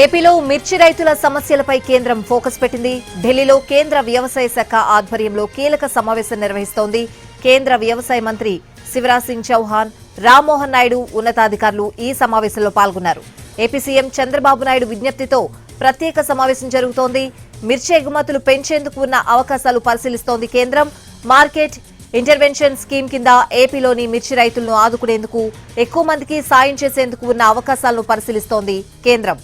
ఏపీలో మిర్చి రైతుల సమస్యలపై కేంద్రం ఫోకస్ పెట్టింది. ఢిల్లీలో కేంద్ర వ్యవసాయ శాఖ ఆధ్వర్యంలో కీలక సమావేశం నిర్వహిస్తోంది. కేంద్ర వ్యవసాయ మంత్రి శివరాజ్ సింగ్ చౌహాన్, రామ్మోహన్ నాయుడు ఉన్నతాధికారులు ఈ సమావేశంలో పాల్గొన్నారు. ఏపీ సీఎం చంద్రబాబు నాయుడు విజ్ఞప్తితో ప్రత్యేక సమావేశం జరుగుతోంది. మిర్చి ఎగుమతులు పెంచేందుకు ఉన్న అవకాశాలు పరిశీలిస్తోంది కేంద్రం. మార్కెట్ ఇంటర్వెన్షన్ స్కీమ్ కింద ఏపీలోని మిర్చి రైతులను ఆదుకునేందుకు, ఎక్కువ మందికి సాయం చేసేందుకు ఉన్న అవకాశాలను పరిశీలిస్తోంది కేంద్రం.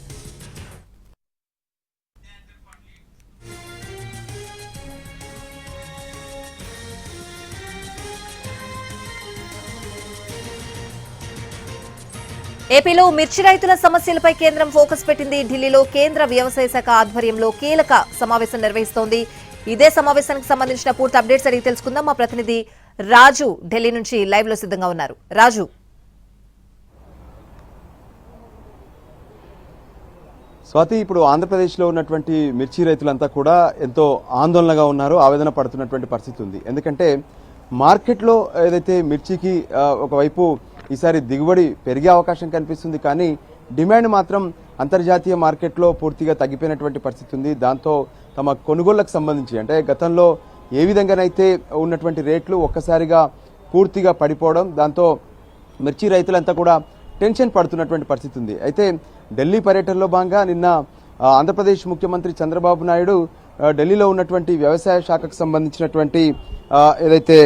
ఏపీలో మిర్చి రైతుల సమస్యలపై కేంద్రం ఫోకస్ పెట్టింది. ఢిల్లీలో కేంద్ర వ్యవసాయ శాఖ ఆధ్వర్యంలో కీలక సమావేశం నిర్వహిస్తోంది. ఇదే సమావేశానికి సంబంధించిన పూర్తి అప్డేట్స్ అడిగి తెలుసుకుందాం. మా ప్రతినిధి రాజు ఢిల్లీ నుంచి లైవ్ లో సిద్ధంగా ఉన్నారు. రాజు, స్వాతి, ఇప్పుడు ఆంధ్రప్రదేశ్లో ఉన్నటువంటి మిర్చి రైతులంతా కూడా ఎంతో ఆందోళనగా ఉన్నారు, ఆవేదన పడుతున్నటువంటి పరిస్థితి ఉంది. ఎందుకంటే మార్కెట్లో ఏదైతే మిర్చికి ఒకవైపు ఈసారి దిగుబడి పెరిగే అవకాశం కనిపిస్తుంది, కానీ డిమాండ్ మాత్రం అంతర్జాతీయ మార్కెట్లో పూర్తిగా తగ్గిపోయినటువంటి పరిస్థితి ఉంది. దాంతో తమ కొనుగోళ్లకు సంబంధించి, అంటే గతంలో ఏ విధంగానైతే ఉన్నటువంటి రేట్లు ఒక్కసారిగా పూర్తిగా పడిపోవడం, దాంతో మిర్చి రైతులంతా కూడా టెన్షన్ పడుతున్నటువంటి పరిస్థితి ఉంది. అయితే ఢిల్లీ పర్యటనలో భాగంగా నిన్న ఆంధ్రప్రదేశ్ ముఖ్యమంత్రి చంద్రబాబు నాయుడు ఢిల్లీలో ఉన్నటువంటి వ్యవసాయ శాఖకు సంబంధించినటువంటి ఏదైతే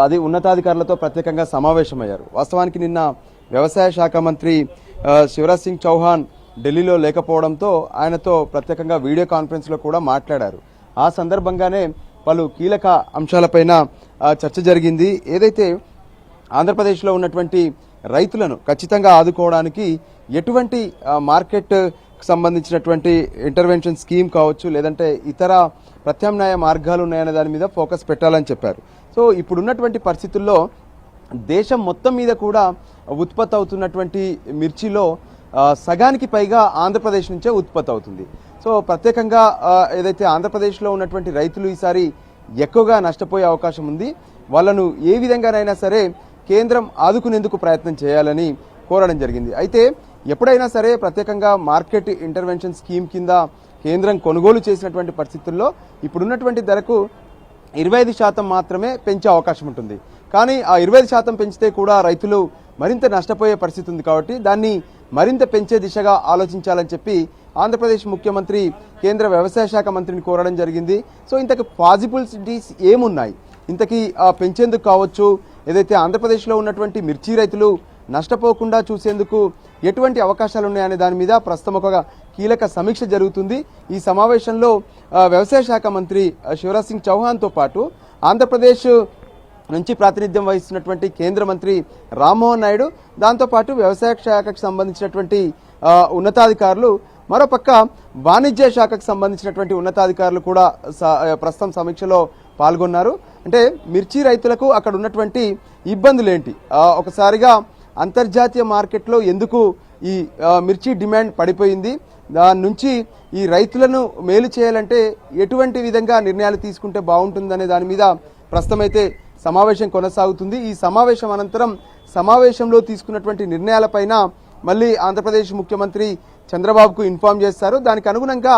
అది ఉన్నతాధికారులతో ప్రత్యేకంగా సమావేశమయ్యారు. వాస్తవానికి నిన్న వ్యవసాయ శాఖ మంత్రి శివరాజ్ సింగ్ చౌహాన్ ఢిల్లీలో లేకపోవడంతో ఆయనతో ప్రత్యేకంగా వీడియో కాన్ఫరెన్స్లో కూడా మాట్లాడారు. ఆ సందర్భంగానే పలు కీలక అంశాలపైన చర్చ జరిగింది. ఏదైతే ఆంధ్రప్రదేశ్లో ఉన్నటువంటి రైతులను ఖచ్చితంగా ఆదుకోవడానికి ఎటువంటి మార్కెట్ సంబంధించినటువంటి ఇంటర్వెన్షన్ స్కీమ్ కావచ్చు, లేదంటే ఇతర ప్రత్యామ్నాయ మార్గాలు ఉన్నాయనే దాని మీద ఫోకస్ పెట్టాలని చెప్పారు. సో ఇప్పుడున్నటువంటి పరిస్థితుల్లో దేశం మొత్తం మీద కూడా ఉత్పత్తి అవుతున్నటువంటి మిర్చిలో సగానికి పైగా ఆంధ్రప్రదేశ్ నుంచే ఉత్పత్తి అవుతుంది. సో ప్రత్యేకంగా ఏదైతే ఆంధ్రప్రదేశ్లో ఉన్నటువంటి రైతులు ఈసారి ఎక్కువగా నష్టపోయే అవకాశం ఉంది. వాళ్ళను ఏ విధంగానైనా సరే కేంద్రం ఆదుకునేందుకు ప్రయత్నం చేయాలని కోరడం జరిగింది. అయితే ఎప్పుడైనా సరే ప్రత్యేకంగా మార్కెట్ ఇంటర్వెన్షన్ స్కీమ్ కింద కేంద్రం కొనుగోలు చేసినటువంటి పరిస్థితుల్లో ఇప్పుడున్నటువంటి ధరకు 25% మాత్రమే పెంచే అవకాశం ఉంటుంది. కానీ ఆ 25% పెంచితే కూడా రైతులు మరింత నష్టపోయే పరిస్థితి ఉంది. కాబట్టి దాన్ని మరింత పెంచే దిశగా ఆలోచించాలని చెప్పి ఆంధ్రప్రదేశ్ ముఖ్యమంత్రి కేంద్ర వ్యవసాయ శాఖ మంత్రిని కోరడం జరిగింది. సో ఇంతకు పాసిబిలిటీస్ ఏమున్నాయి, ఇంతకీ పెంచేందుకు కావచ్చు, ఏదైతే ఆంధ్రప్రదేశ్లో ఉన్నటువంటి మిర్చి రైతులు నష్టపోకుండా చూసేందుకు ఎటువంటి అవకాశాలు ఉన్నాయనే దాని మీద ప్రస్తుతం ఒక కీలక సమీక్ష జరుగుతుంది. ఈ సమావేశంలో వ్యవసాయ శాఖ మంత్రి శివరాజ్ సింగ్ చౌహాన్తో పాటు ఆంధ్రప్రదేశ్ నుంచి ప్రాతినిధ్యం వహిస్తున్నటువంటి కేంద్ర మంత్రి రామ్మోహన్ నాయుడు, దాంతోపాటు వ్యవసాయ శాఖకు సంబంధించినటువంటి ఉన్నతాధికారులు, మరోపక్క వాణిజ్య శాఖకు సంబంధించినటువంటి ఉన్నతాధికారులు కూడా ప్రస్తుతం సమీక్షలో పాల్గొన్నారు. అంటే మిర్చి రైతులకు అక్కడ ఉన్నటువంటి ఇబ్బందులేంటి, ఒకసారిగా అంతర్జాతీయ మార్కెట్లో ఎందుకు ఈ మిర్చి డిమాండ్ పడిపోయింది, దాని నుంచి ఈ రైతులను మేలు చేయాలంటే ఎటువంటి విధంగా నిర్ణయాలు తీసుకుంటే బాగుంటుందనే దాని మీద ప్రస్తుతమైతే సమావేశం కొనసాగుతుంది. ఈ సమావేశం అనంతరం సమావేశంలో తీసుకున్నటువంటి నిర్ణయాలపైన మళ్ళీ ఆంధ్రప్రదేశ్ ముఖ్యమంత్రి చంద్రబాబుకు ఇన్ఫార్మ్ చేస్తారు. దానికి అనుగుణంగా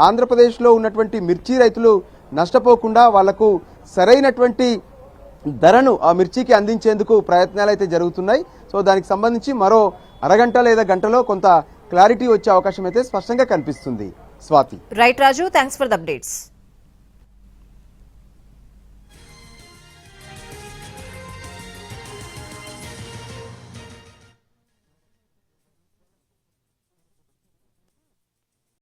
ఆంధ్రప్రదేశ్లో ఉన్నటువంటి మిర్చి రైతులు నష్టపోకుండా వాళ్లకు సరైనటువంటి ధరను ఆ మిర్చికి అందించేందుకు ప్రయత్నాలు అయితే జరుగుతున్నాయి. సో దానికి సంబంధించి మరో అరగంట లేదా గంటలో కొంత క్లారిటీ వచ్చే అవకాశం అయితే స్పష్టంగా కనిపిస్తుంది. Swathi. Right Raju, thanks for the updates.